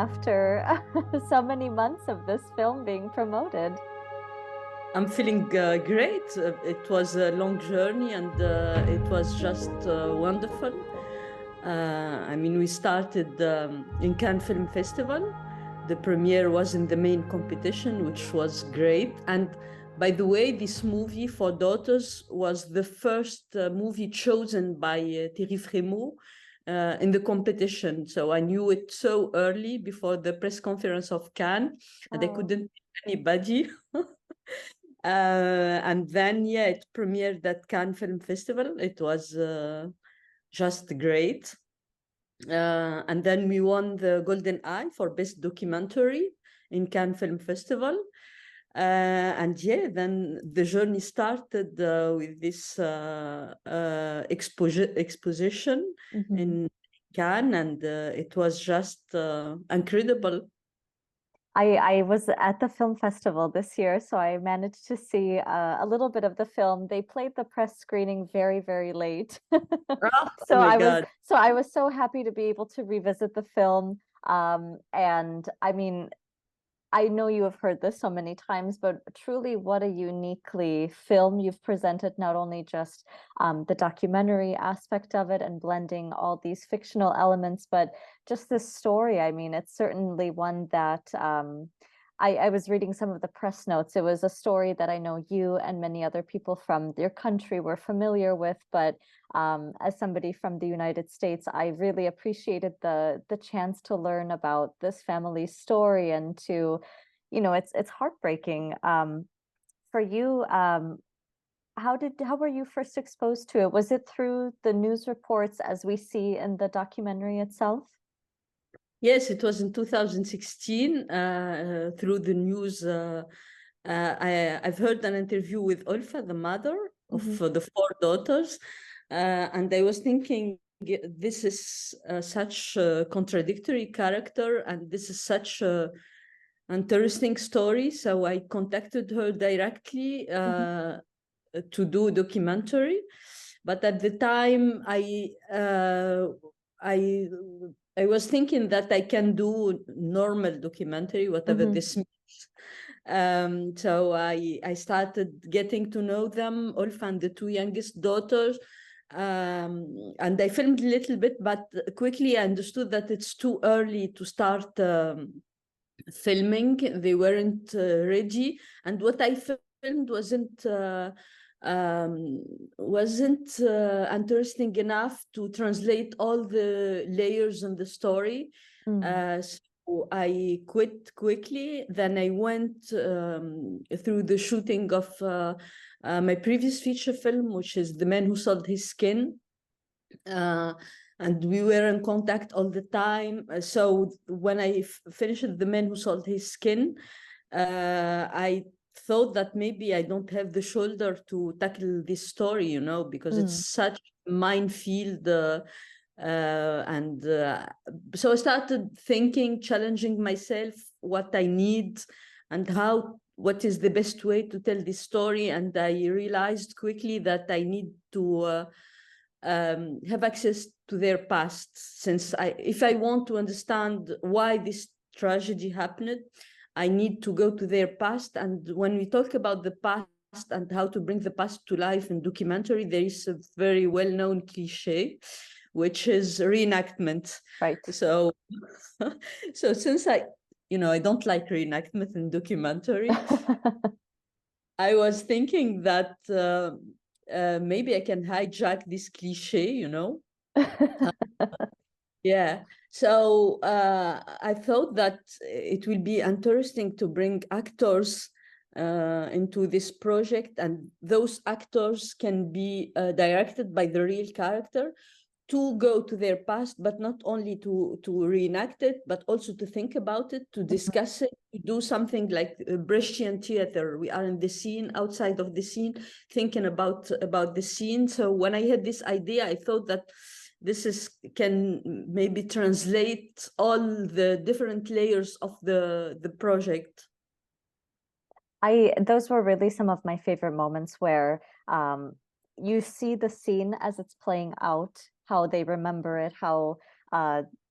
after so many months of this film being promoted? I'm feeling great. It was a long journey and it was just wonderful. I mean, we started in Cannes Film Festival. The premiere was in the main competition, which was great. And by the way, this movie for daughters was the first movie chosen by Thierry Frémaux in the competition. So I knew it so early before the press conference of Cannes, and I couldn't tell anybody. And then, yeah, it premiered at Cannes Film Festival. It was just great. And then we won the Golden Eye for Best Documentary in Cannes Film Festival. And yeah, then the journey started with this exposition in Cannes, and it was just incredible. I was at the film festival this year, so I managed to see a little bit of the film. They played the press screening very, very late. Oh So my I was God. so I was so happy to be able to revisit the film. And I mean, I know you have heard this so many times, but truly what a uniquely film you've presented, not only just the documentary aspect of it and blending all these fictional elements, but just this story. I mean, it's certainly one that I was reading some of the press notes. It was a story that I know you and many other people from your country were familiar with, but as somebody from the United States, I really appreciated the chance to learn about this family's story and to, it's heartbreaking. For you, how were you first exposed to it? Was it through the news reports as we see in the documentary itself? Yes, it was in 2016 through the news. I've heard an interview with Ulfa, the mother of the four daughters, and I was thinking, this is such a contradictory character, and this is such a interesting story. So I contacted her directly to do a documentary, but at the time I was thinking that I can do normal documentary, whatever this means. So I started getting to know them, Ulf and the two youngest daughters, and I filmed a little bit, but quickly I understood that it's too early to start filming. They weren't ready, and what I filmed wasn't interesting enough to translate all the layers in the story. So I quit quickly. Then I went through the shooting of my previous feature film, which is The Man Who Sold His Skin. And we were in contact all the time. So when I finished The Man Who Sold His Skin, I thought that maybe I don't have the shoulder to tackle this story, because it's such a minefield. So I started thinking, challenging myself, what I need and what is the best way to tell this story. And I realized quickly that I need to have access to their past, since if I want to understand why this tragedy happened, I need to go to their past. And when we talk about the past and how to bring the past to life in documentary, there is a very well-known cliche, which is reenactment. Right. So since I don't like reenactment in documentary, I was thinking that maybe I can hijack this cliche, Yeah. So I thought that it will be interesting to bring actors into this project, and those actors can be directed by the real character to go to their past, but not only to reenact it, but also to think about it, to discuss it, to do something like Brechtian theater. We are in the scene, outside of the scene, thinking about the scene. So when I had this idea, I thought that can maybe translate all the different layers of the project. Those were really some of my favorite moments where you see the scene as it's playing out, how they remember it, how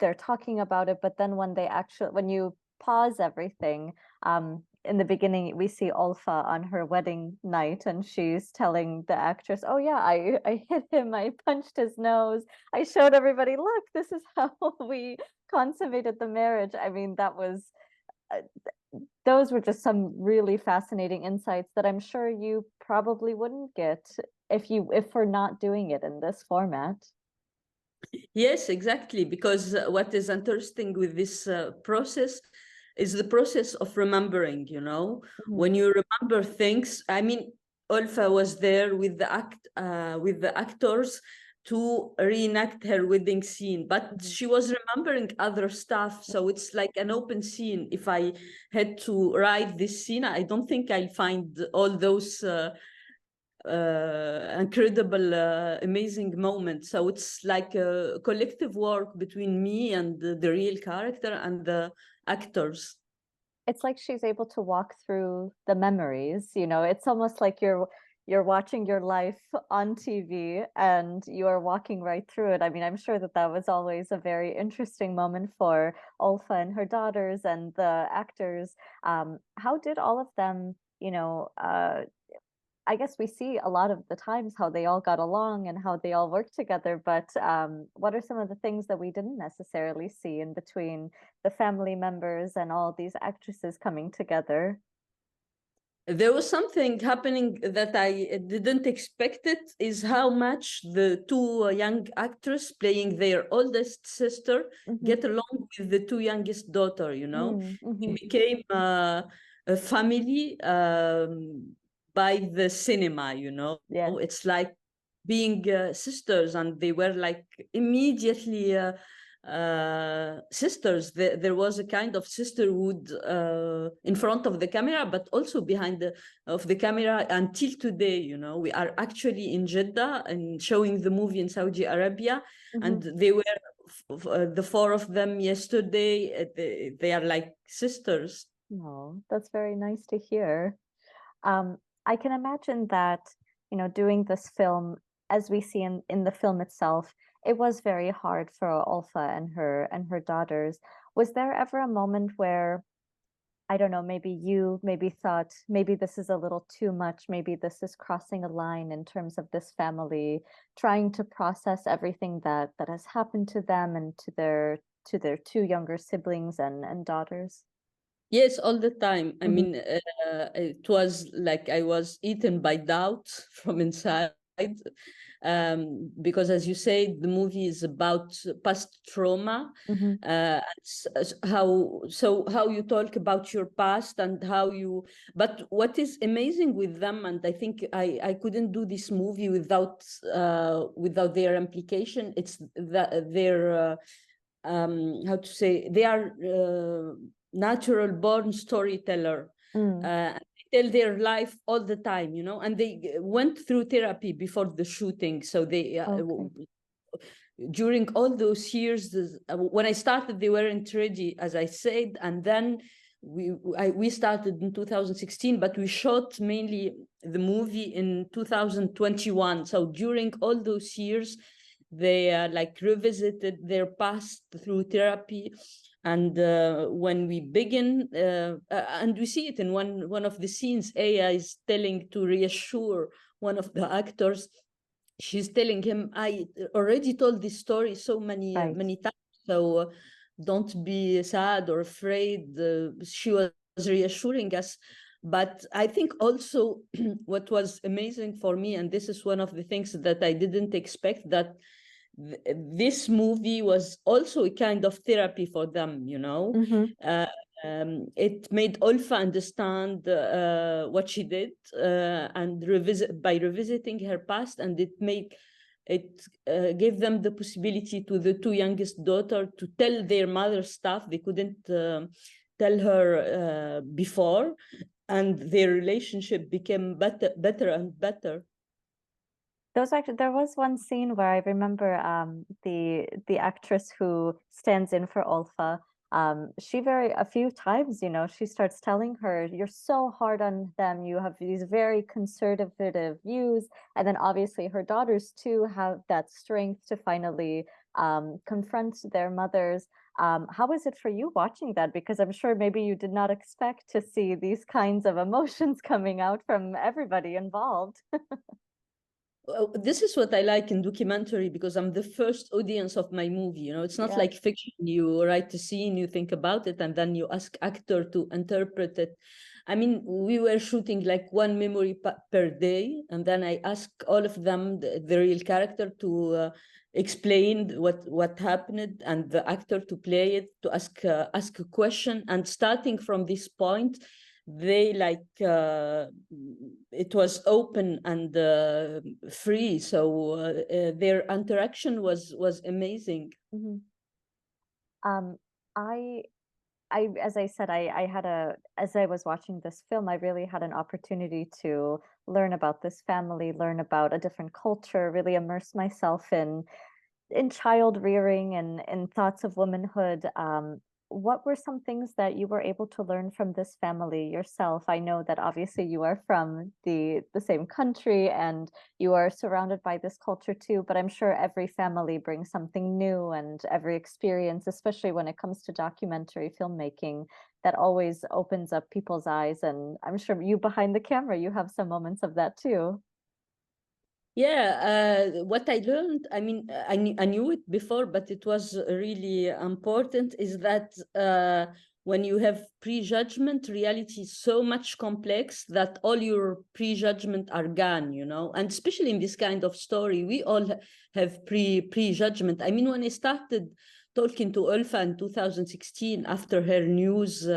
they're talking about it, but then when they actually, when you pause everything, in the beginning we see Olfa on her wedding night, and she's telling the actress, "Oh yeah, I hit him, I punched his nose, I showed everybody, look, this is how we consummated the marriage." I mean, that was uh, those were just some really fascinating insights that I'm sure you probably wouldn't get if we're not doing it in this format. Yes, exactly. Because what is interesting with this process is the process of remembering, you know, Mhm. when you remember things. I mean, Olfa was there with with the actors to reenact her wedding scene, but Mhm. she was remembering other stuff. So it's like an open scene. If I had to write this scene, I don't think I'll find all those incredible, amazing moment. So it's like a collective work between me and the real character and the actors. It's like she's able to walk through the memories, you know, it's almost like you're watching your life on TV and you are walking right through it. I mean, I'm sure that that was always a very interesting moment for Olfa and her daughters and the actors. How did all of them, I guess we see a lot of the times how they all got along and how they all worked together, but what are some of the things that we didn't necessarily see in between the family members and all these actresses coming together? There was something happening that I didn't expect. It is how much the two young actors playing their oldest sister Mm-hmm. get along with the two youngest daughter, you know. Mm-hmm. It became a family by the cinema, you know. Yes. It's like being sisters, and they were like immediately sisters. There was a kind of sisterhood in front of the camera, but also behind the camera until today. You know, we are actually in Jeddah and showing the movie in Saudi Arabia, Mm-hmm. and they were the four of them yesterday. They are like sisters. Oh, that's very nice to hear. I can imagine that, doing this film, as we see in the film itself, it was very hard for Olfa and her daughters. Was there ever a moment where, I don't know, maybe you maybe thought maybe this is a little too much, maybe this is crossing a line in terms of this family trying to process everything that has happened to them and to their two younger siblings and daughters? Yes, all the time. I Hmm. mean, it was like I was eaten by doubt from inside. Because, as you say, the movie is about past trauma. Hmm. How you talk about your past and how you. But what is amazing with them, and I think I couldn't do this movie without their implication. It's that their how to say, they are natural born storyteller. Mm. They tell their life all the time, you know, and they went through therapy before the shooting. So they Okay. during all those years, when I started, they weren't ready, as I said, and then we started in 2016, but we shot mainly the movie in 2021. So during all those years, they like revisited their past through therapy. And when we begin, and we see it in one of the scenes, Aya is telling to reassure one of the actors. She's telling him, I already told this story so Right. many times, so don't be sad or afraid. She was reassuring us. But I think also what was amazing for me, and this is one of the things that I didn't expect, that this movie was also a kind of therapy for them, you know. Hmm. It made Olfa understand what she did, and by revisiting her past, and it gave them the possibility to the two youngest daughter to tell their mother stuff they couldn't tell her before, and their relationship became better and better. Those actually, there was one scene where I remember the actress who stands in for Olfa. She very a few times, she starts telling her, "You're so hard on them. You have these very conservative views." And then obviously her daughters too have that strength to finally confront their mothers. How was it for you watching that? Because I'm sure maybe you did not expect to see these kinds of emotions coming out from everybody involved. This is what I like in documentary, because I'm the first audience of my movie. It's not Yeah. like fiction. You write a scene, you think about it, and then you ask actor to interpret it. I mean, we were shooting like one memory per day, and then I ask all of them, the real character, to explain what happened, and the actor to play it, to ask a question. And starting from this point, they it was open and free, so their interaction was amazing. Mhm. Um, I as I said, as I was watching this film, I really had an opportunity to learn about this family, learn about a different culture, really immerse myself in child rearing and thoughts of womanhood. What were some things that you were able to learn from this family yourself? I know that obviously you are from the same country and you are surrounded by this culture too, but I'm sure every family brings something new, and every experience, especially when it comes to documentary filmmaking, that always opens up people's eyes. And I'm sure you behind the camera, you have some moments of that too. Yeah, what I learned, I mean, I knew it before, but it was really important, is that when you have prejudgment, reality is so much complex that all your prejudgment are gone, and especially in this kind of story, we all have prejudgment. I mean, when I started talking to Ulfa in 2016 after her news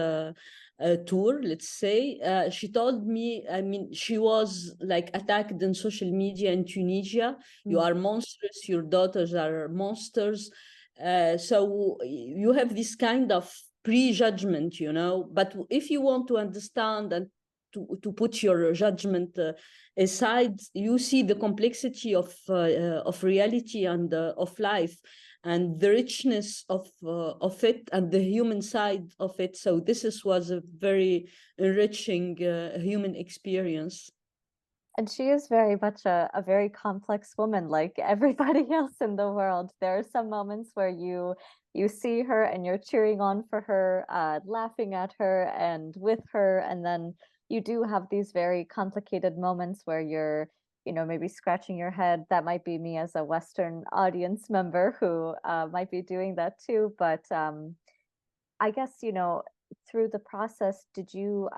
tour, let's say, she told me, I mean, she was like attacked in social media in Tunisia. You Mm. are monstrous, your daughters are monsters. So you have this kind of prejudgment, but if you want to understand and to put your judgment aside, you see the complexity of reality and of life, and the richness of it, and the human side of it. So was a very enriching human experience. And she is very much a very complex woman, like everybody else in the world. There are some moments where you see her and you're cheering on for her, laughing at her and with her, and then you do have these very complicated moments where you're, maybe scratching your head. That might be me as a Western audience member who might be doing that too. But I guess, through the process, did you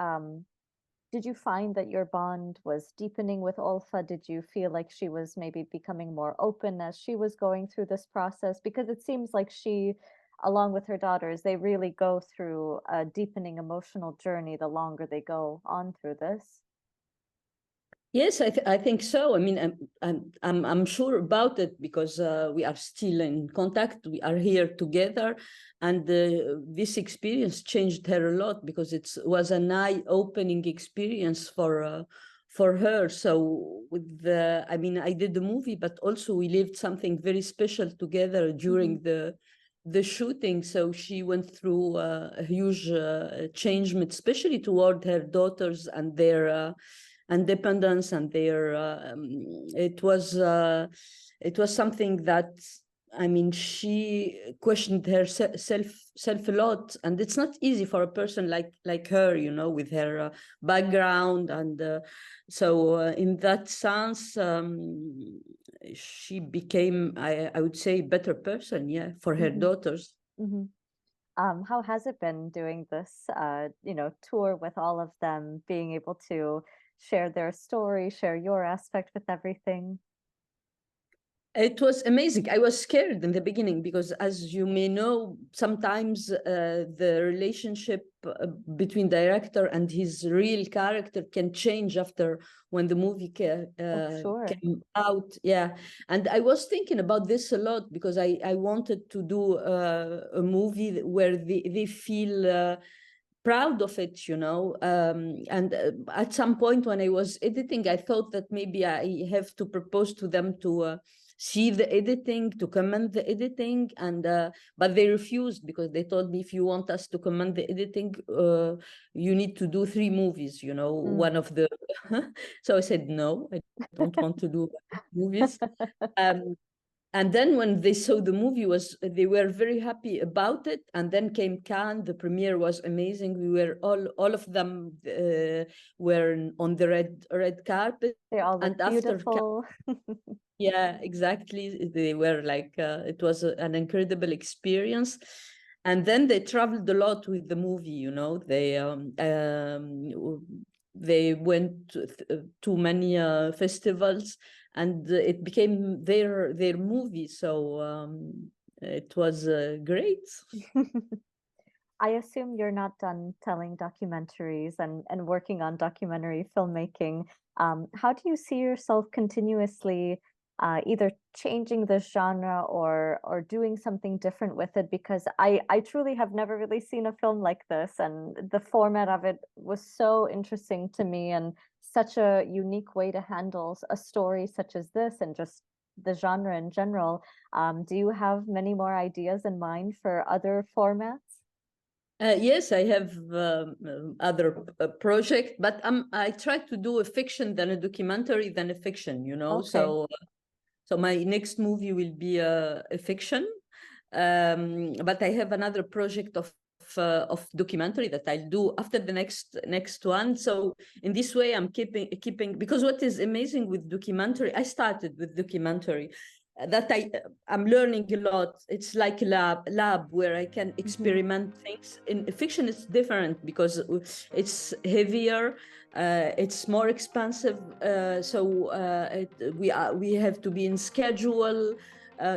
find that your bond was deepening with Olfa? Did you feel like she was maybe becoming more open as she was going through this process? Because it seems like she, along with her daughters, they really go through a deepening emotional journey the longer they go on through this. Yes, I think so. I mean, I'm sure about it, because we are still in contact. We are here together, and this experience changed her a lot, because it was an eye-opening experience for her. So I mean, I did the movie, but also we lived something very special together during the shooting. So she went through a huge changement, especially toward her daughters and their independence, and it was something that, I mean, she questioned herself a lot, and it's not easy for a person like her, with her background, and so in that sense, she became, I would say, better person, yeah, for her Hmm. daughters. Hmm. How has it been doing this, tour with all of them, being able to share their story, share your aspect with everything? It was amazing. I was scared in the beginning, because, as you may know, sometimes the relationship between director and his real character can change after when the movie Oh, sure. came out. Yeah, and I was thinking about this a lot, because I wanted to do a movie where they feel proud of it, and at some point when I was editing, I thought that maybe I have to propose to them to see the editing, to comment the editing, and but they refused, because they told me, if you want us to comment the editing, you need to do 3 movies, Mm. one of the so I said, no, I don't want to do movies. um, and then when they saw the movie, they were very happy about it. And then came Cannes. The premiere was amazing. We were all of them were on the red carpet. They all look And after beautiful. yeah, exactly. They were like, it was an incredible experience. And then they traveled a lot with the movie, you know. They went to many festivals, and it became their movie. So it was great. I assume you're not done telling documentaries and working on documentary filmmaking. How do you see yourself continuously either changing the genre or doing something different with it? Because I truly have never really seen a film like this, and the format of it was so interesting to me and such a unique way to handle a story such as this and just the genre in general. Do you have many more ideas in mind for other formats? Yes, I have other project, but I try to do a fiction than a documentary than a fiction, you know. Okay. So my next movie will be a fiction, but I have another project of documentary that I'll do after the next one. So in this way, I'm keeping, because what is amazing with documentary, I started with documentary, that I'm learning a lot. It's like a lab where I can experiment things. In fiction, it's different because it's heavier, it's more expensive, so we have to be in schedule.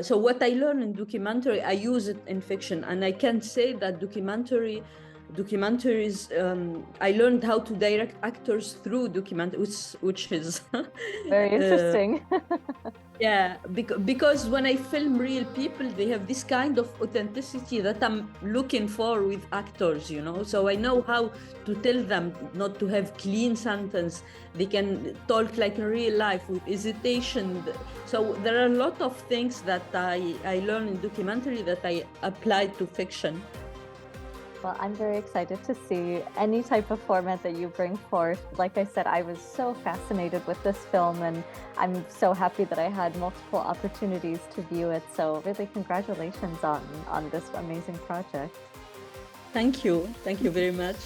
So what I learn in documentary, I use it in fiction, and I can say that documentaries, I learned how to direct actors through documentary, which is Very interesting. yeah, because when I film real people, they have this kind of authenticity that I'm looking for with actors, you know. So I know how to tell them not to have clean sentence. They can talk like in real life with hesitation. So there are a lot of things that I learned in documentary that I applied to fiction. Well, I'm very excited to see any type of format that you bring forth. Like I said, I was so fascinated with this film, and I'm so happy that I had multiple opportunities to view it. So really congratulations on this amazing project. Thank you. Thank you very much.